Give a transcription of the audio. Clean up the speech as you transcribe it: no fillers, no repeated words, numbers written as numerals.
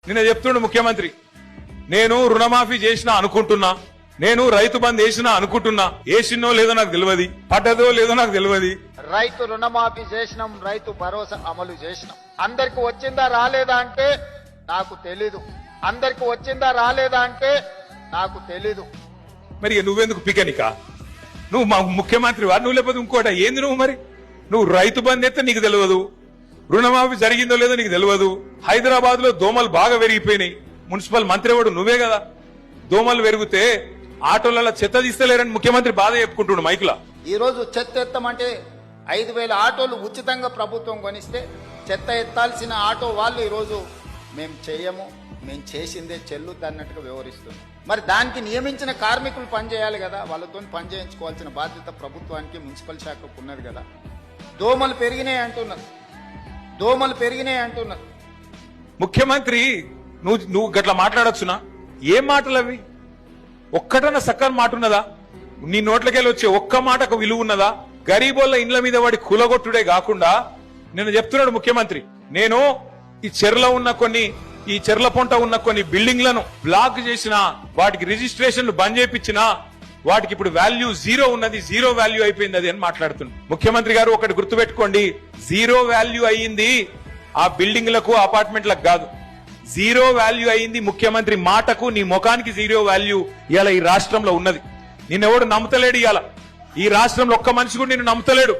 నిన్న చెప్తుండు ముఖ్యమంత్రి, నేను రుణమాఫీ చేసినా అనుకుంటున్నా, నేను రైతు బంద్ వేసినా అనుకుంటున్నా, వేసినో లేదో నాకు తెలియదు, పడ్డదో లేదో నాకు తెలియదు. రైతు రుణమాఫీ చేసినాం, రైతు భరోసా అమలు చేసినాం. అందరికి వచ్చిందా రాలేదా అంటే నాకు తెలీదు. అందరికి వచ్చిందా రాలేదా అంటే నాకు తెలీదు. మరి నువ్వెందుకు పికనికా? నువ్వు మా ముఖ్యమంత్రి వారు, నువ్వు లేకపోతే ఇంకోట ఏంది? నువ్వు మరి నువ్వు రైతు బంద్ అయితే నీకు తెలియదు, రుణమాఫీ జరిగిందో లేదో నీకు తెలియదు. హైదరాబాద్ లో దోమలు బాగా పెరిగిపోయినాయి, మున్సిపల్ మంత్రి వాడు నువ్వే కదా. దోమలు పెరిగితే ఆటోలలో చెత్త తీస్తలేరని ముఖ్యమంత్రి బాధ చెప్పుకుంటుండు మైకులా. ఈ రోజు చెత్త ఎత్తమంటే 5,000 ఆటోలు ఉచితంగా ప్రభుత్వం కొనిస్తే చెత్త ఎత్తాల్సిన ఆటో వాళ్ళు ఈరోజు మేము చేయము, మేము చేసిందే చెల్లుద్ది అన్నట్టుగా వివరిస్తుంది. మరి దానికి నియమించిన కార్మికులు పనిచేయాలి కదా, వాళ్ళతో పని చేయించుకోవాల్సిన బాధ్యత ప్రభుత్వానికి, మున్సిపల్ శాఖకు ఉన్నది కదా. దోమలు పెరిగినాయి అంటున్నారు, దోమలు పెరిగినాయి అంటున్నారు. ముఖ్యమంత్రి నువ్వు గట్లా మాట్లాడొచ్చునా? ఏం మాటలు అవి? ఒక్కటన్నా సక్కని మాట ఉన్నదా? నీ నోట్లకెళ్ళి వచ్చే ఒక్క మాటకు విలువ ఉన్నదా? గరీబోళ్ళ ఇండ్ల మీద వాడి కులగొట్టుడే కాకుండా నిన్న చెప్తున్నాడు ముఖ్యమంత్రి, నేను ఈ చెర్ల పొంట ఉన్న కొన్ని బిల్డింగ్లను బ్లాక్ చేసిన, వాటికి రిజిస్ట్రేషన్లు బంద్ చేయించిన, వాటికి ఇప్పుడు వాల్యూ జీరో ఉన్నది, జీరో వాల్యూ అయిపోయింది అది అని మాట్లాడుతున్నాడు. ముఖ్యమంత్రి గారు ఒకటి గుర్తుపెట్టుకోండి, జీరో వాల్యూ అయ్యింది ఆ బిల్డింగ్లకు అపార్ట్మెంట్లకు కాదు, జీరో వాల్యూ అయింది ముఖ్యమంత్రి మాటకు, నీ ముఖానికి జీరో వాల్యూ ఇవాళ ఈ రాష్ట్రంలో ఉన్నది. నిన్నెవడు నమ్ముతలేడు. ఇవాళ ఈ రాష్ట్రంలో ఒక్క మనిషి కూడా నిన్ను నమ్ముతలేడు.